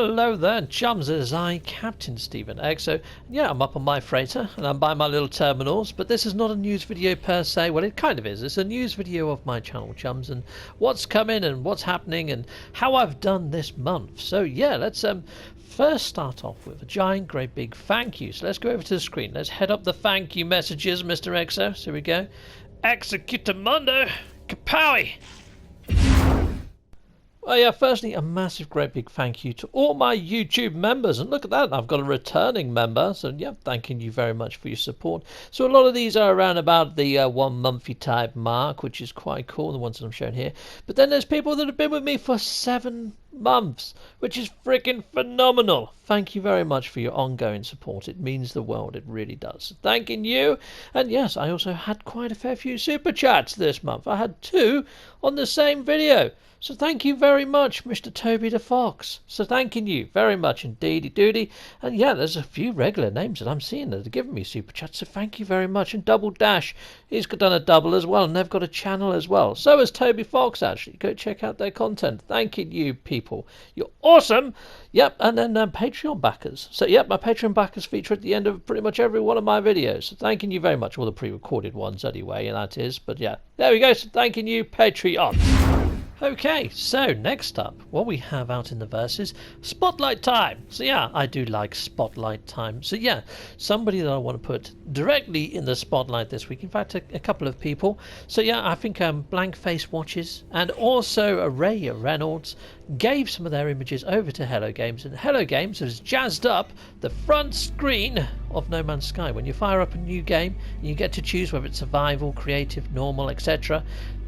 Hello there, chums. It is I, Captain Stephen Exo. Yeah, I'm up on my freighter and I'm by my little terminals, but this is not a news video per se. Well, it kind of is. It's a news video of my channel, chums, and what's coming and what's happening and how I've done this month. So yeah, let's first start off with a giant, great big thank you. So let's go over to the screen. Let's head up the thank you messages, Mr. Exo. So here we go. Executamundo, kapowie! Well, yeah, firstly, a massive, great big thank you to all my YouTube members. And look at that, I've got a returning member. So, yeah, thanking you very much for your support. So, a lot of these are around about the 1 monthly type mark, which is quite cool, the ones that I'm showing here. But then there's people that have been with me for 7 months, which is freaking phenomenal. Thank you very much for your ongoing support. It means the world. It really does. Thanking you. And yes, I also had quite a fair few super chats this month. I had 2 on the same video. So thank you very much, Mr. Toby the Fox. So thanking you very much indeedy doody. And yeah, there's a few regular names that I'm seeing that are giving me super chats. So thank you very much. And Double Dash, he's done a double as well. And they've got a channel as well. So has Toby Fox, actually. Go check out their content. Thanking you, people. You're awesome. Yep, and then Patreon backers. So yep, my Patreon backers feature at the end of pretty much every one of my videos. So thanking you very much. All the pre-recorded ones anyway, and that is. But yeah, there we go. So thanking you, Patreon. Okay, so next up, what we have out in the verse is Spotlight Time. So yeah, I do like Spotlight Time. So yeah, somebody that I want to put directly in the spotlight this week. In fact, a couple of people. So yeah, I think Blank Face Watches and also Ray Reynolds gave some of their images over to Hello Games. And Hello Games has jazzed up the front screen of No Man's Sky. When you fire up a new game, you get to choose whether it's survival, creative, normal, etc.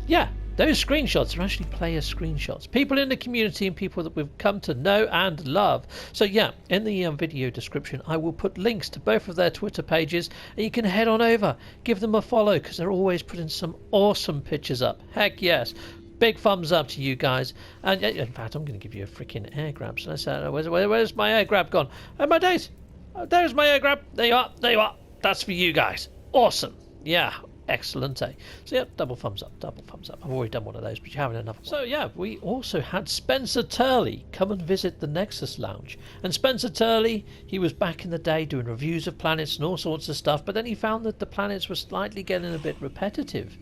Yeah. Those screenshots are actually player screenshots. People in the community and people that we've come to know and love. So yeah, in the video description, I will put links to both of their Twitter pages. And you can head on over, give them a follow, because they're always putting some awesome pictures up. Heck yes. Big thumbs up to you guys. And in fact, I'm going to give you a freaking air grab. So let's, where's my air grab gone? Oh, my days. Oh, there's my air grab. There you are. There you are. That's for you guys. Awesome. Yeah. Excellent, eh? So yeah, double thumbs up, double thumbs up. I've already done one of those, but you haven't enough. So yeah, we also had Spencer Turley come and visit the Nexus Lounge. And Spencer Turley, he was back in the day doing reviews of planets and all sorts of stuff, but then he found that the planets were slightly getting a bit repetitive.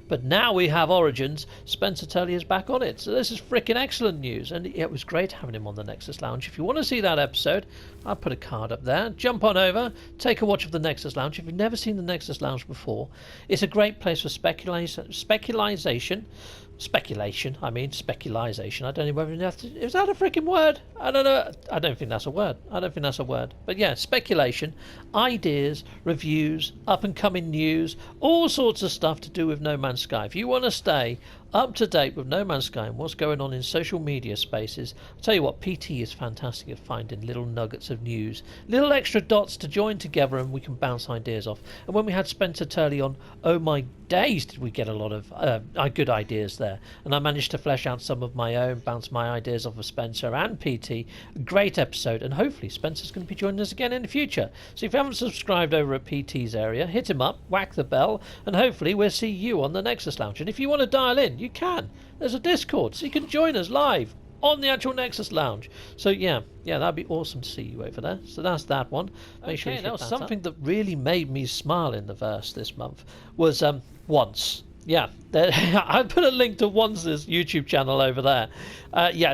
But now we have Origins. Spencer Turley is back on it. So this is freaking excellent news. And it was great having him on the Nexus Lounge. If you want to see that episode, I'll put a card up there. Jump on over. Take a watch of the Nexus Lounge. If you've never seen the Nexus Lounge before, it's a great place for speculation. I don't know whether that's... Is that a freaking word? I don't know. I don't think that's a word. But yeah, speculation, ideas, reviews, up-and-coming news, all sorts of stuff to do with No Man's Sky. If you want to stay up to date with No Man's Sky and what's going on in social media spaces, I'll tell you what, PT is fantastic at finding little nuggets of news, little extra dots to join together, and we can bounce ideas off. And when we had Spencer Turley on, oh my days, did we get a lot of good ideas there. And I managed to flesh out some of my own, bounce my ideas off of Spencer and PT. Great episode, and hopefully Spencer's going to be joining us again in the future. So if you haven't subscribed over at PT's area, hit him up, whack the bell, and hopefully we'll see you on the Nexus Lounge. And if you want to dial in, you can. There's a Discord, so you can join us live on the actual Nexus Lounge. So yeah, that'd be awesome to see you over there. So that's that one. Make sure you hit that something that really made me smile in the verse this month was Once. Yeah, I put a link to Once's YouTube channel over there.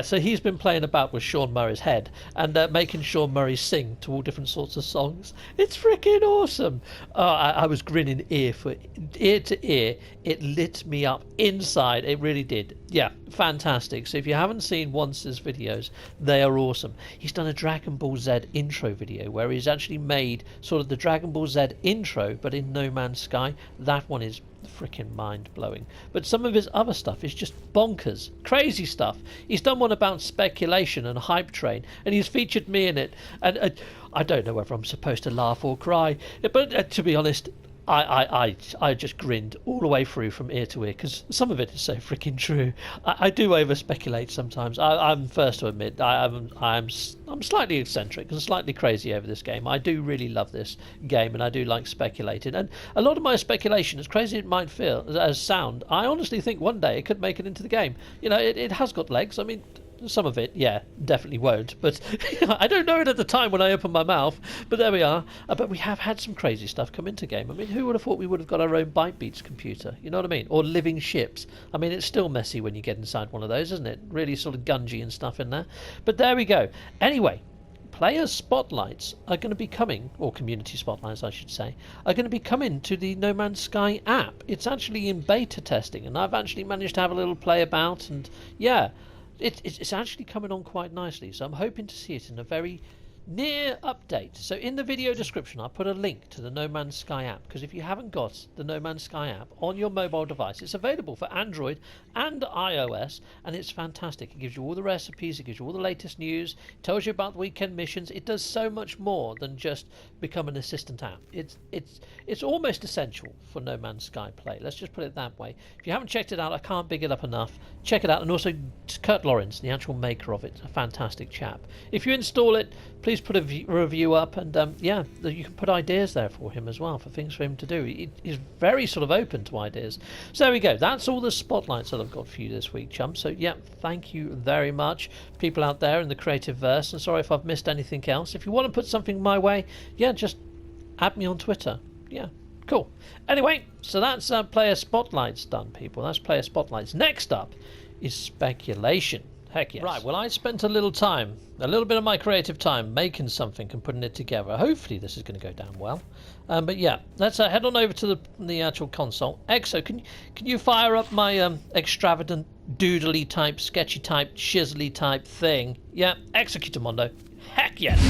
So he's been playing about with Sean Murray's head and making Sean Murray sing to all different sorts of songs. It's freaking awesome. I was grinning ear to ear. It lit me up inside. It really did. Yeah, fantastic. So if you haven't seen Once's videos, they are awesome. He's done a Dragon Ball Z intro video where he's actually made sort of the Dragon Ball Z intro, but in No Man's Sky. That one is freaking mind-blowing. But some of his other stuff is just bonkers, crazy stuff. He's done one about speculation and hype train, and he's featured me in it. And I don't know whether I'm supposed to laugh or cry, but to be honest, I just grinned all the way through from ear to ear, because some of it is so freaking true. I do over speculate sometimes. I'm first to admit I'm slightly eccentric and slightly crazy over this game. I do really love this game, and I do like speculating. And a lot of my speculation, as crazy as it might feel as sound, I honestly think one day it could make it into the game. You know, it has got legs. I mean, some of it, yeah, definitely won't. But I don't know it at the time when I open my mouth. But there we are. But we have had some crazy stuff come into game. I mean, who would have thought we would have got our own Bytebeats computer? You know what I mean? Or living ships. I mean, it's still messy when you get inside one of those, isn't it? Really sort of gungy and stuff in there. But there we go. Anyway, player spotlights are going to be coming, or community spotlights I should say, are going to be coming to the No Man's Sky app. It's actually in beta testing, and I've actually managed to have a little play about, and yeah, it's actually coming on quite nicely. So I'm hoping to see it in a very near update. So in the video description I'll put a link to the No Man's Sky app, because if you haven't got the No Man's Sky app on your mobile device, it's available for Android and iOS, and it's fantastic. It gives you all the recipes, it gives you all the latest news, it tells you about the weekend missions. It does so much more than just become an assistant app. It's almost essential for No Man's Sky play, let's just put it that way. If you haven't checked it out, I can't big it up enough. Check it out. And also Kurt Lawrence, the actual maker of it, a fantastic chap. If you install it, please put a review up, and yeah, you can put ideas there for him as well, for things for him to do. He's very sort of open to ideas. So there we go. That's all the spotlights that I've got for you this week, chum. So yeah, thank you very much, people out there in the creative verse, and sorry if I've missed anything else. If you want to put something my way, yeah, just add me on Twitter. Yeah, cool. Anyway, so that's player spotlights done, people. That's player spotlights. Next up is speculation. Heck yes. Right, well, I spent a little bit of my creative time making something and putting it together. Hopefully this is going to go down well. But yeah, let's head on over to the actual console. Exo, can you fire up my extravagant, doodly type, sketchy type, chiselly type thing? Yeah, Executamundo. Heck yes.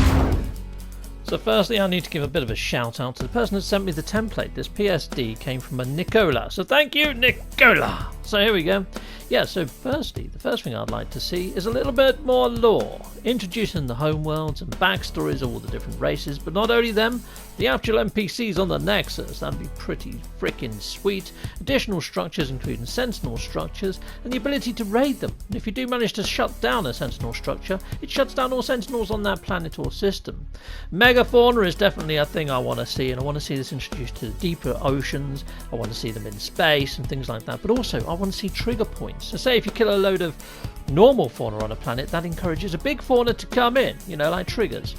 So firstly, I need to give a bit of a shout out to the person who sent me the template. This PSD came from a Nicola. So thank you, Nicola. So here we go. Yeah, so firstly, the first thing I'd like to see is a little bit more lore, introducing the homeworlds and backstories of all the different races, but not only them, the actual NPCs on the Nexus. That'd be pretty freaking sweet. Additional structures, including sentinel structures, and the ability to raid them. And if you do manage to shut down a sentinel structure, it shuts down all sentinels on that planet or system. Megafauna is definitely a thing I want to see, and I want to see this introduced to the deeper oceans. I want to see them in space and things like that, but also I want to see trigger points. So say if you kill a load of normal fauna on a planet, that encourages a big fauna to come in, you know, like triggers.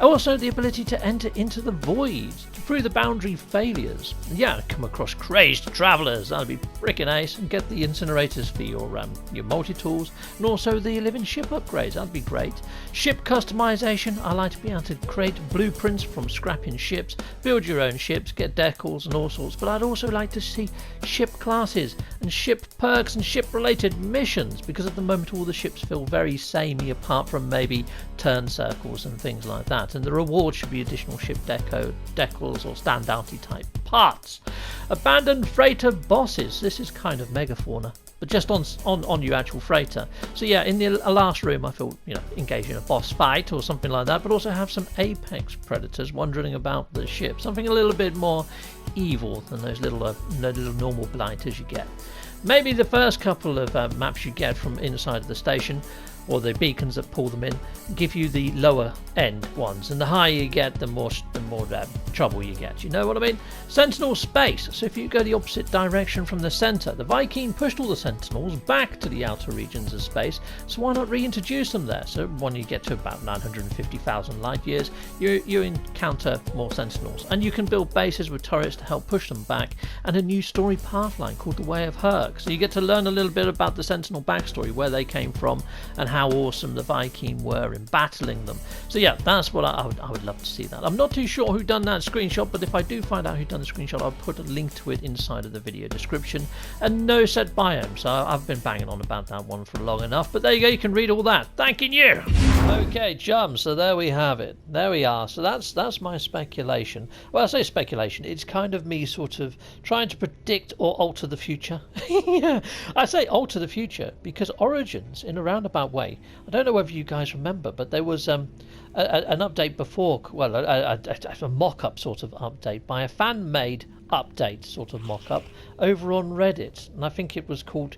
Also the ability to enter into the void through the boundary failures. Yeah, come across crazed travellers, that'd be frickin' ace, and get the incinerators for your multi-tools, and also the living ship upgrades, that'd be great. Ship customization, I like to be able to create blueprints from scrapping ships, build your own ships, get decals and all sorts, but I'd also like to see ship classes and ship perks and ship related missions, because at the moment all the ships feel very samey apart from maybe turn circles and things like that, and the reward should be additional ship decals or standouty type parts. Abandoned freighter bosses, this is kind of megafauna, but just on your actual freighter. So yeah, in the last room I feel, you know, engage in a boss fight or something like that, but also have some apex predators wandering about the ship, something a little bit more evil than those little normal blighters you get. Maybe the first couple of maps you get from inside of the station, or the beacons that pull them in, give you the lower end ones, and the higher you get, the more trouble you get. You know what I mean? Sentinel space. So if you go the opposite direction from the centre, the Viking pushed all the Sentinels back to the outer regions of space, so why not reintroduce them there? So when you get to about 950,000 light years, you encounter more Sentinels, and you can build bases with turrets to help push them back, and a new story pathline called the Way of Herc. So you get to learn a little bit about the Sentinel backstory, where they came from, and how awesome the Viking were in battling them. So yeah, that's what I would love to see that. I'm not too sure who done that screenshot, but if I do find out who done the screenshot, I'll put a link to it inside of the video description. And no set biome, so I've been banging on about that one for long enough, but there you go, you can read all that. Thanking you! Okay, chum, so there we have it. There we are. So that's my speculation. Well, I say speculation, it's kind of me sort of trying to predict or alter the future. Yeah, I say alter the future because Origins, in a roundabout way, I don't know whether you guys remember, but there was an update before, well, a mock-up sort of update by a fan-made update sort of mock-up over on Reddit, and I think it was called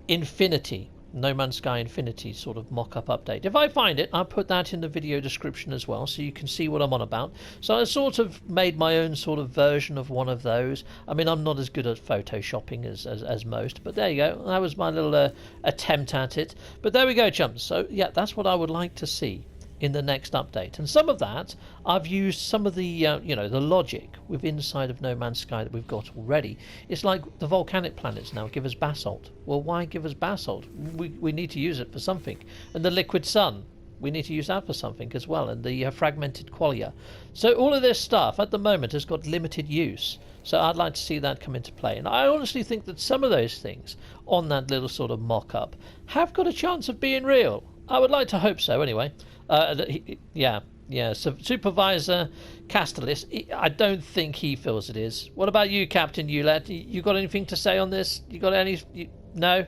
Infinity No Man's Sky Infinity sort of mock-up update. If I find it, I'll put that in the video description as well, so you can see what I'm on about. So I sort of made my own sort of version of one of those. I mean, I'm not as good at photoshopping as most, but there you go. That was my little attempt at it. But there we go, chums. So yeah, that's what I would like to see in the next update. And some of that, I've used some of the, you know, the logic with inside of No Man's Sky that we've got already. It's like the volcanic planets now give us basalt. Well, why give us basalt? We need to use it for something. And the liquid sun, we need to use that for something as well. And the fragmented qualia. So all of this stuff at the moment has got limited use. So I'd like to see that come into play. And I honestly think that some of those things on that little sort of mock-up have got a chance of being real. I would like to hope so anyway. So Supervisor Castellis, I don't think he feels it is. What about you, Captain Ulet? You got anything to say on this? You got any? No?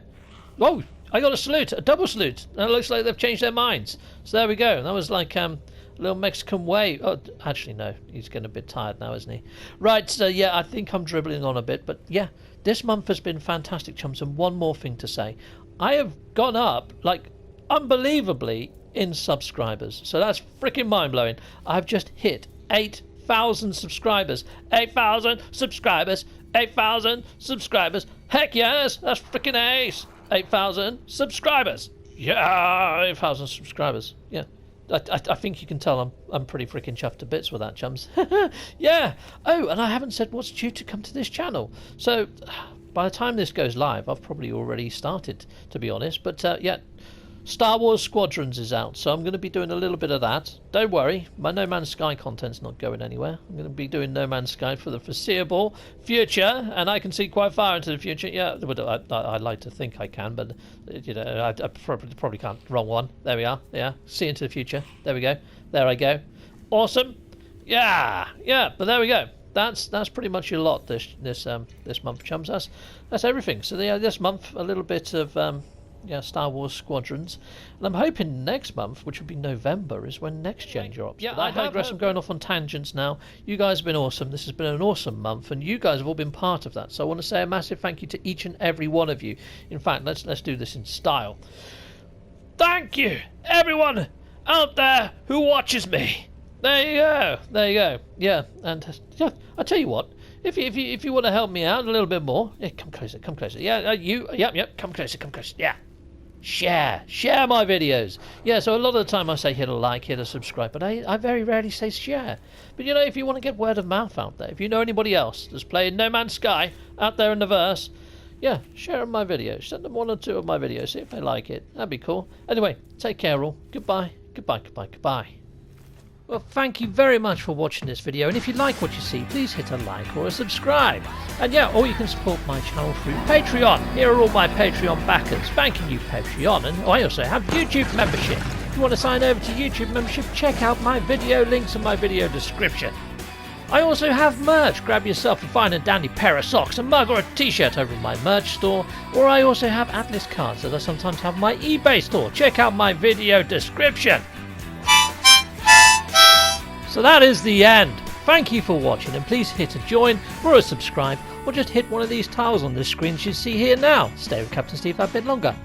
Whoa! I got a salute, a double salute. And it looks like they've changed their minds. So there we go. That was like a little Mexican way. Oh, actually, no. He's getting a bit tired now, isn't he? Right, so yeah, I think I'm dribbling on a bit. But yeah, this month has been fantastic, chums. And one more thing to say. I have gone up, like, unbelievably in subscribers. So that's freaking mind-blowing. I've just hit 8,000 subscribers. 8,000 subscribers. 8,000 subscribers. Heck yes, that's freaking ace. 8,000 subscribers. Yeah, 8,000 subscribers. Yeah. I think you can tell I'm pretty freaking chuffed to bits with that, chums. Yeah. Oh, and I haven't said what's due to come to this channel. So by the time this goes live, I've probably already started, to be honest. But yeah, Star Wars Squadrons is out, so I'm going to be doing a little bit of that. Don't worry, my No Man's Sky content's not going anywhere. I'm going to be doing No Man's Sky for the foreseeable future, and I can see quite far into the future. Yeah, I like to think I can, but you know, I probably can't. Wrong one. There we are. Yeah, see into the future. There we go. There I go. Awesome. Yeah. But there we go. That's pretty much your lot this month, chums. That's everything. So yeah, this month a little bit of Star Wars Squadrons, and I'm hoping next month, which will be November, is when Next Gen drops. Yeah, I digress. I'm going off on tangents now. You guys have been awesome. This has been an awesome month, and you guys have all been part of that. So I want to say a massive thank you to each and every one of you. In fact, let's do this in style. Thank you, everyone out there who watches me. There you go. Yeah, and yeah, I tell you what. If you want to help me out a little bit more, yeah, come closer. Yeah, yep, come closer. Yeah. Share my videos. Yeah, so a lot of the time I say hit a like, hit a subscribe, but I very rarely say share. But you know, if you want to get word of mouth out there, if you know anybody else that's playing No Man's Sky out there in the verse, yeah, share my videos. Send them 1 or 2 of my videos, see if they like it. That'd be cool. Anyway, take care all. Goodbye. Well, thank you very much for watching this video, and if you like what you see, please hit a like or a subscribe. And yeah, or you can support my channel through Patreon. Here are all my Patreon backers. Thanking you, Patreon. And I also have YouTube membership. If you want to sign over to YouTube membership, check out my video links in my video description. I also have merch. Grab yourself a fine and dandy pair of socks, a mug or a t-shirt over my merch store. Or I also have Atlas cards that I sometimes have on my eBay store. Check out my video description. So that is the end. Thank you for watching, and please hit a join or a subscribe, or just hit one of these tiles on this screen as you see here now. Stay with Captain Steve a bit longer.